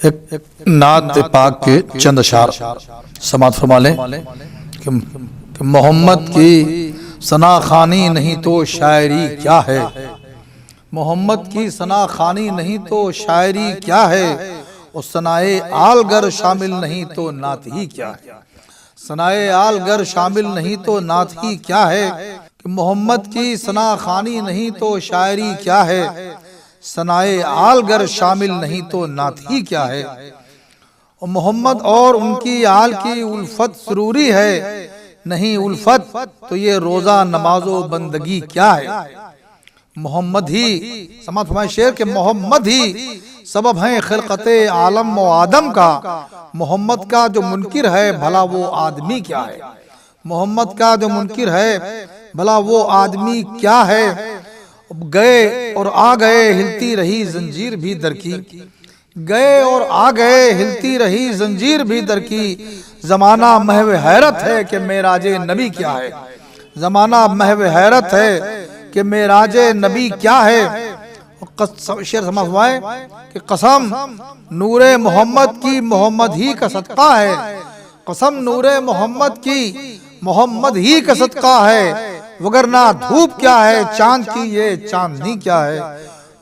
एक नात पाक के चंद अशार समात फरमा लें कि मोहम्मद की सना खानी नहीं तो शायरी क्या है। मोहम्मद की सना खानी नहीं तो शायरी क्या है। और सनाए आलगर शामिल नहीं तो नात ही क्या है। सनाए आलगर शामिल नहीं तो नात ही क्या है। कि मोहम्मद की सना खानी नहीं तो शायरी क्या है। सनाए आलगर शामिल नहीं तो नात ही क्या है। और मोहम्मद और उनकी आल की उल्फत जरूरी है। नहीं उल्फत तो ये रोजा नमाजो बंदगी क्या है। मोहम्मद ही समात फरमाए शेर के मोहम्मद ही सबब हैं खिलकते आलम व आदम का। मोहम्मद का जो मुनकिर है भला वो आदमी क्या है। मोहम्मद का जो मुनकिर है भला वो आदमी क्या है। गए और आ गए हिलती रही जंजीर भी दर की। गए और आ गए हिलती रही जंजीर भी दर की। जमाना महव हैरत है कि मेराजे नबी क्या है। जमाना महव हैरत है कि मेराजे नबी क्या है। शेर समझवाए कि कसम नूरे मोहम्मद की मोहम्मद ही का सदका है। कसम नूरे मोहम्मद की मोहम्मद ही का सदका है। वगरना धूप क्या है चांद की ये चांदनी क्या है।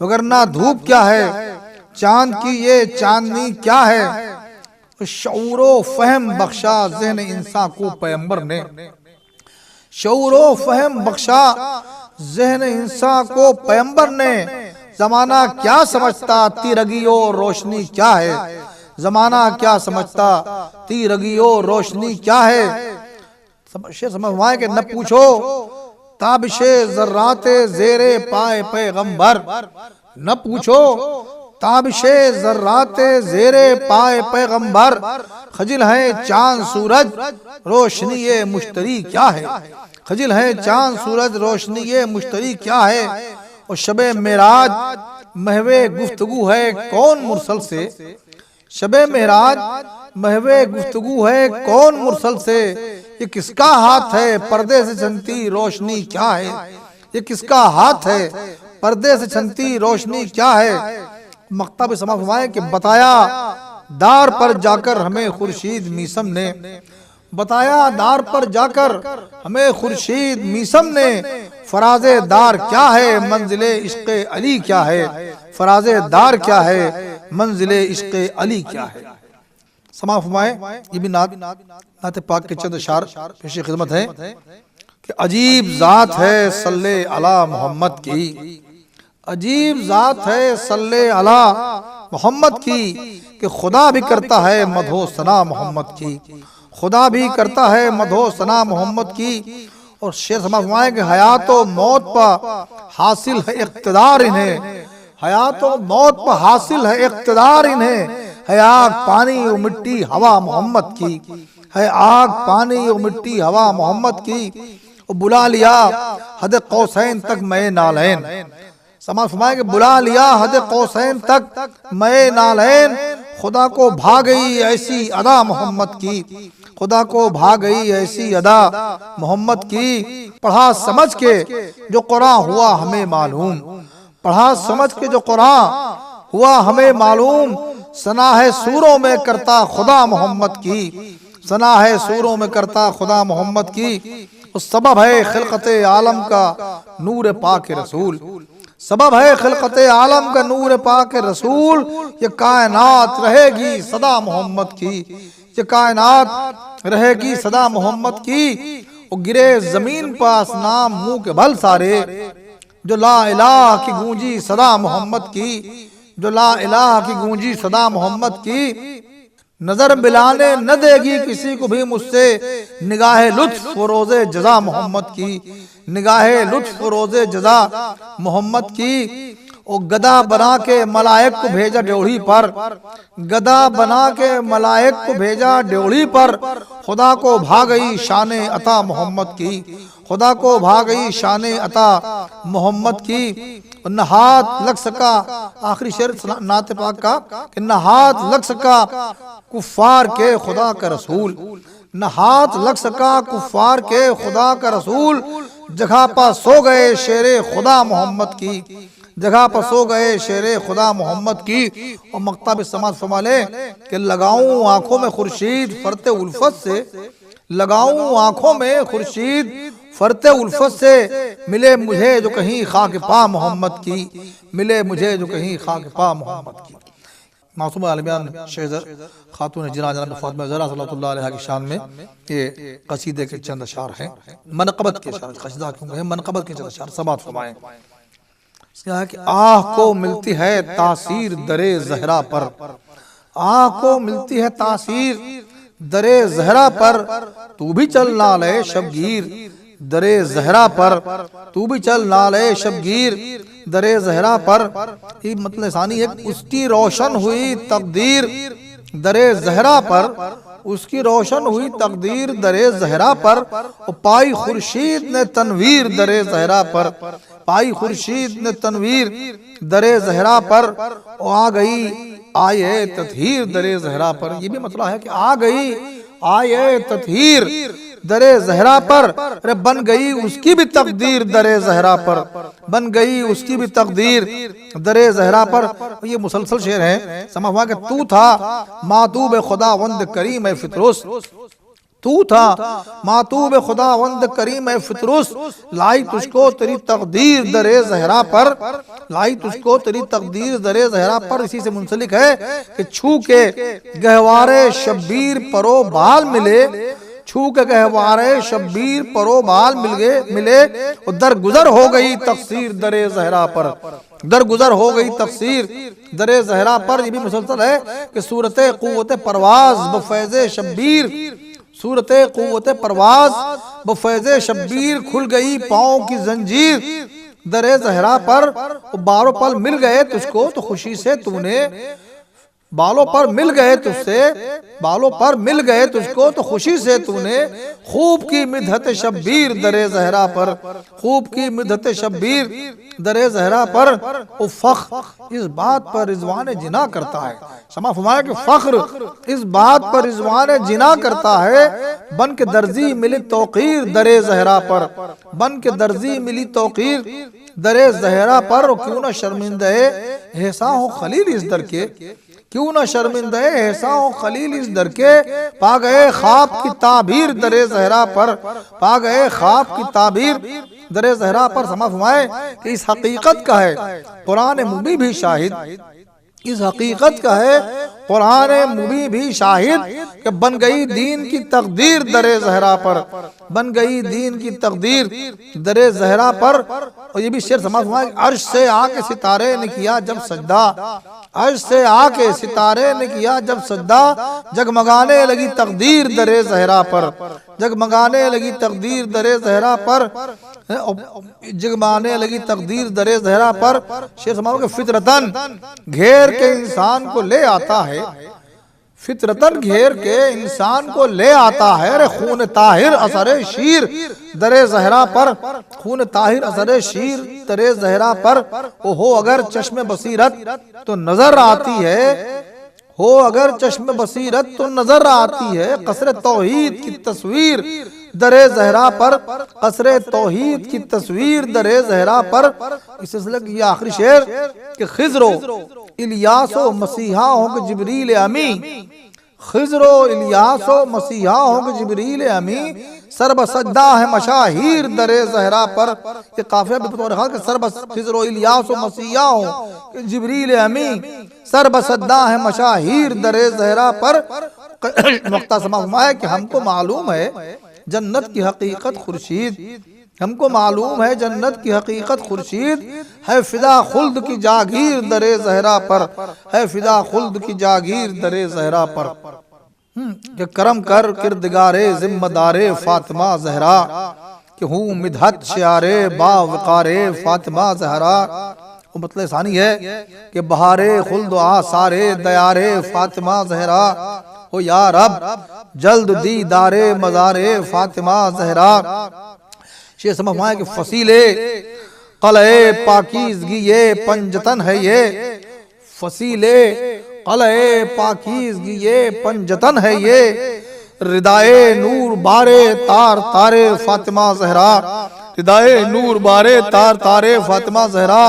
वगरना धूप क्या है चांद की ये चांदनी क्या है। शऊरो फहम बख्शा ज़हन इंसान को पैगंबर ने। शऊरो फहम बख्शा ज़हन इंसान को पैगंबर ने। जमाना क्या समझता तीरगियो रोशनी क्या है। जमाना क्या समझता तीरगियो रोशनी क्या है। समझवाए कि न पूछो ताबिशे ज़र्राते ज़ेरे पाए पैगंबर। न पूछो ताबिशे ज़र्राते ज़ेरे पाए पैगंबर। खजिल है चांद सूरज रोशनी ये मुश्तरी क्या है। खजिल है चांद सूरज रोशनी ये मुश्तरी क्या है। और शबे मेराज महवे गुफ्तगू है कौन मुरसल से। शबे मेराज महवे गुफ्तगू है कौन मुरसल से। ये किसका हाथ है पर्दे से चलती रोशनी क्या है। ये किसका हाथ है पर्दे से चलती रोशनी क्या है। मक्तब समाप्त हुआ है कि बताया दार पर जाकर हमें खुर्शीद मीसम ने। बताया दार पर जाकर हमें खुर्शीद मीसम ने। फराजे दार क्या है मंजिले इश्क़े अली क्या है। फराजे दार क्या है मंजिले इश्क़े अली क्या है। समाप्त फरमाए ये भी नात पाक के चंद अशार पेश खिदमत है कि अजीब जात है सल्ले अला मोहम्मद की। अजीब जात है सल्ले अला मोहम्मद की। कि खुदा भी करता है मधो सना मोहम्मद की। खुदा भी करता है मधो सना मोहम्मद की। और शेर समाप्त फरमाए कि हयात व मौत पर हासिल है इख्तिदार इन्हें। हयात व मौत पर हासिल है इख्तिदार इन्हें। है आग पानी और मिट्टी हवा मोहम्मद की। है आग पानी और मिट्टी हवा मोहम्मद की। और बुला लिया हद कौसैन तक मैं नालैन। समाज फरमाए कि बुला लिया हद कौसैन तक मैं नालैन। खुदा को भा गई ऐसी अदा मोहम्मद की। खुदा को भा गई ऐसी अदा मोहम्मद की। पढ़ा समझ के जो कुरान हुआ हमें मालूम। पढ़ा समझ के जो कुरान हुआ हमें मालूम। सना है सूरों में करता खुदा मोहम्मद की। सना है सूरों में करता खुदा मोहम्मद की। उस सबब है खिलकते आलम का नूर पाक रसूल। सबब है खिलकते आलम का नूर पाक रसूल। ये कायनात रहेगी सदा मोहम्मद की। ये कायनात रहेगी सदा मोहम्मद की। और गिरे जमीन पास नाम मुंह के भल सारे। जो ला इलाह की गूंजी सदा मोहम्मद की। जो ला इलाह की गूंजी सदा मोहम्मद की। नजर मिलाने न देगी किसी को भी मुझसे निगाहे लुत्फ रोज़े जजा मोहम्मद की। निगाहे लुत्फ रोज़े जजा मोहम्मद की। और गदा बना के मलाइक को भेजा ड्योढ़ी पर। गदा बना के मलाइक को भेजा ड्योढ़ी पर। खुदा को भा गई शान अता मोहम्मद की। खुदा को भा गई शान अता मोहम्मद की। न हाथ लग सका आखिरी शेर नात पाक का कि न हाथ लग सका कुफ्फार के खुदा का रसूल, न हाथ लग सका कुफ्फार के खुदा का रसूल। जगह पर सो गए शेरे खुदा मोहम्मद की, जगह पर सो गए शेरे खुदा मोहम्मद की। और मक्ता भी समाज फरमाले कि लगाऊं आंखों में खुर्शीद फरते उल्फत से, लगाऊं आंखों में खुर्शीद फरते उल्फत से। मिले मुझे जो कहीं खाक पा मोहम्मद की, मिले मुझे जो कहीं खाक पा मोहम्मद की। मासूम आलमियान शेख खातून जिना जनाब फातिमा ज़हरा सल्लल्लाहु अलैहा की शान में ये कसीदे के चंद अशार हैं। मनक़बत के अशार, कसीदा क्यों कहें, मनक़बत के चंद अशार समाअत फरमाएं। क्या है कि आह को मिलती है तासीर दरे ज़हरा पर, आह को मिलती है तासीर दरे ज़हरा पर। तू भी चल नाले शबगीर दरे ज़हरा पर, तू भी चल नाले शबगीर दरे ज़हरा पर। ये मतलब सानी है उसकी रोशन हुई तकदीर दरे ज़हरा पर, उसकी रोशन हुई तकदीर दरे ज़हरा पर। पाई खुर्शीद ने तनवीर दरे ज़हरा पर, पाई खुर्शीद ने तनवीर दरे ज़हरा पर। और आ गई आये ततहीर दरे ज़हरा पर। ये भी मतलब है कि आ गई आये ततहीर दरे ज़हरा पर। अरे बन गई उसकी भी तकदीर दरे ज़हरा पर, बन गई उसकी भी तकदीर दरे ज़हरा पर। ये मुसलसल शेर है। समझ हुआ कि तू था मातूब खुदावंद करीम फितरुस, तू था मातूब खुदावंद करीम फितरुस। लाई तुझको तेरी तकदीर दरे ज़हरा पर, लाई तुझको तेरी तकदीर दरे ज़हरा पर। इसी से मुंसलिक है कि छू के गहवारे शब्बीर परो बाल मिले, छू के गहवारे शब्बीर परो बाल मिले। और दरगुजर हो गई तकसीर दरे ज़हरा पर, दरगुजर हो गई तफसीर दरे ज़हरा पर। ये भी मुसलसल है कि सूरते क़ुव्वते परवाज़ बफ़ैज़े शब्बीर, सूरते क़ुव्वते परवाज़ बफ़ैज़े शब्बीर। खुल गई पाँव की जंजीर दरे ज़हरा पर। बारों पल मिल गए तुझको तो खुशी से तूने, बालों पर मिल गए तुझसे, बालों पर मिल गए तुझको तो खुशी से तूने। खूब की मिदहत शब्बीर दरे ज़हरा पर, खूब की मिदहत शब्बीर दरे ज़हरा पर। वो फ़ख्र इस बात पर रिज़वान जिना करता है। समा फरमाया कि फ़ख्र इस बात पर रिज़वान जिना करता है। बन के दर्जी मिली तौक़ीर दरे ज़हरा पर, बन के दर्जी मिली तौक़ीर दरे ज़हरा पर। क्यों न शर्मिंदे एहसा हो खलील इस दर के, क्यों न शर्मिंदे एहसा हो खलील इस दर के। पा गए ख्वाब की ताबीर दरे ज़हरा पर, पा गए ख्वाब की ताबीर दरे ज़हरा पर। समा फरमाए कि इस हकीकत का है कुरान मुबीन भी शाहिद, इस हकीकत का है कुरान मुबीन भी शाहिद कि बन गई दीन की तकदीर दरे ज़हरा पर, बन गई दीन की तकदीर दरे ज़हरा पर। और ये भी शेर समझ हुआ, अर्श से आके सितारे ने किया जब सजदा, अर्श से आके सितारे ने किया जब सजदा। जगमगाने लगी तकदीर दरे ज़हरा पर, जगमगाने लगी तकदीर दरे ज़हरा पर, जगमगाने लगी तकदीर दरे ज़हरा पर। शेर समाओ के फितरतन घेर के इंसान को ले आता है, फितरतन घेर के इंसान को ले आता है। अरे खून ताहिर असरे शीर दरे ज़हरा पर, खून ताहिर असरे शीर दरे ज़हरा पर। वो हो अगर चश्मे बसीरत तो नजर आती है, हो अगर चश्मे बसीरत तो नजर आती है। कसरे तौहीद की तस्वीर दरे ज़हरा पर, कसरे तौहीद की तस्वीर दरे ज़हरा पर। इस सिलसिले की आखिरी शेर कि खिज़रो इलियासो मसीहा होंगे जिब्रील अमी, खिज़रो इलियासो मसीहा होंगे जिब्रील अमी। सरबसद्दा है मशाहीर दरे ज़हरा पर। ये काफिया भी बता रहा कि खिज़रो इलियासो मसीहा हो जिब्रील अमी, सरबसद्दा है मशाहीर दरे ज़हरा पर। नुक्ता समा फरमाया कि हमको मालूम है जन्नत की हकीकत खुर्शीद, हमको मालूम है जन्नत की हकीकत खुर्शीद। है फिदा खुल्द की जागीर दरे ज़हरा पर, है फिदा खुल्द की जागीर दरे ज़हरा पर। कि करम कर किरदगारे जिम्मेदारे फातिमा ज़हरा, कि हूँ मिदहत शारे बावकारे फातिमा ज़हरा। वो मतलब सानी है कि बहारे खुल्द आसारे दयारे फातिमा ज़हरा। ओ या रब जल्द दीदारे मज़ारे फातिमा ज़हरा। शेर समझ कि फसीले कलए पाकीज़गी ये पंजतन है ये, फसीले कलए पाकीज़गी ये पंजतन है ये, रिदाए नूर बारे तार तारे फातिमा जहरा, रिदाए नूर बारे तार तारे फातिमा जहरा।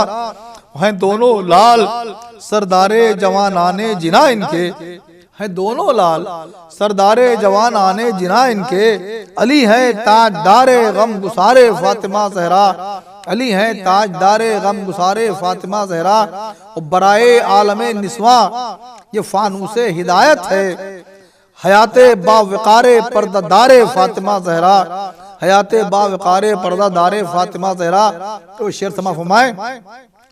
हैं दोनों लाल सरदारे जवान आने जिना इनके, हैं दोनों लाल सरदारे जवान आने जिना इनके। अली है ताजदारे गम गुसारे फातिमा जहरा, अली है ताजदारे गम गुसारे फातिमा जहरा। और बराए आलमे निस्वा ये फानूसे हिदायत है, हयाते बावकारे पर्दादारे फातिमा जहरा, हयाते बावकारे पर्दादारे फातिमा जहरा। तो शेर समा फरमाए,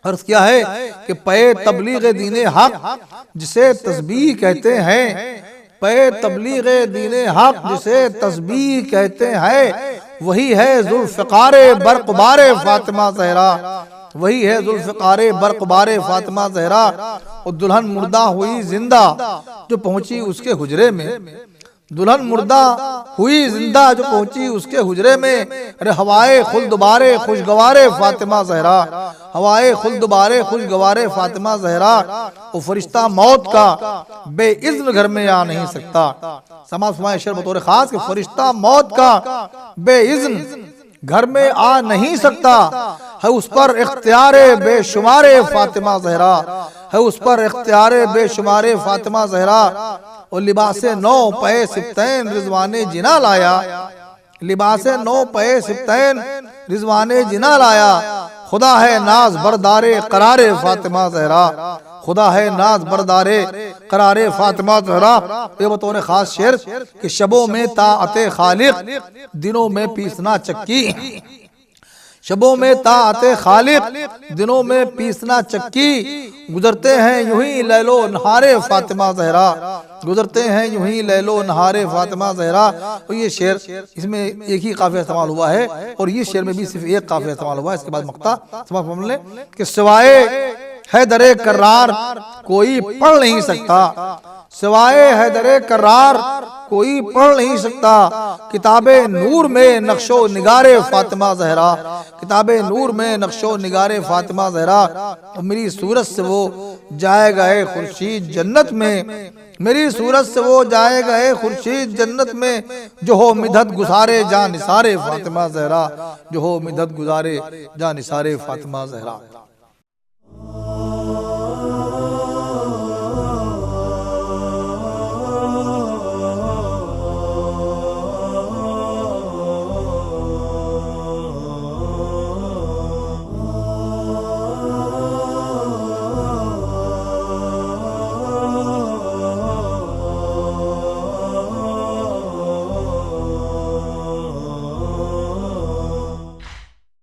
अर्ज क्या है कि पे तबलीग दीने हक जिसे तस्बीह कहते हैं, पे तबलीग दीने हक जिसे तस्बीह कहते हैं, वही है जुल्फ़िकारे बरक़बारे फातिमा जहरा, वही है जुल्फ़िकारे बरक़बारे फातिमा जहरा। और दुल्हन मुर्दा हुई जिंदा जो पहुंची उसके हुजरे में, दुल्हन मुर्दा हुई जिंदा जो पहुंची उसके हुजरे में। अरे हवाए खुल्दबारे खुशगवारे फातिमा जहरा, हवाए खुल्दबारे खुशगवारे फातिमा जहरा। वो फरिश्ता मौत का बेइज़्न घर में आ नहीं सकता। समाज फरमाए शेर बतौर खास कि फरिश्ता मौत का बेइज़्न घर में आ नहीं सकता, है उस पर इख्तियारे बेशुमारे फातिमा जहरा, है उस पर इख्तियारे बेशुमारे फातिमा जहरा। और लिबासे नौ पे सिब्तैन रिजवाने जिना लाया, लिबासे नौ पे सिब्तैन रिजवाने जिना लाया। खुदा है नाज बरदारे करारे फातिमा जहरा, खुदा है नाज बरदारे करारे फातिमा जहरा। ये बतौर खास शेर कि शबों में ताअते खालिक दिनों में पीसना चक्की, शबों में ताअते खालिक दिनों में पीसना चक्की। गुजरते हैं यूं ही लैलो नहारे फातिमा जहरा, गुजरते हैं यूं ही लैलो नहारे फातिमा जहरा। और ये शेर इसमें एक ही काफिया इस्तेमाल हुआ है, और ये शेर में भी सिर्फ एक काफिया इस्तेमाल हुआ है। इसके बाद मक्ता समझ लें कि सिवाय हैदरे कर्रार कोई पढ़ नहीं सकता, सिवाय हैदरे कर्रार कोई पढ़ नहीं सकता। किताबे नूर में नक्शो निगारे फातिमा जहरा, किताबे नूर में नक्शो निगारे फातिमा जहरा। और मेरी सूरत से वो जाए गए खुर्शीद जन्नत में, मेरी सूरत से वो जाए गए खुर्शीद जन्नत में। जो हो मिदत गुजारे जा निसारे फातिमा जहरा, जो हो मिदत गुजारे जा निसारे फातिमा जहरा।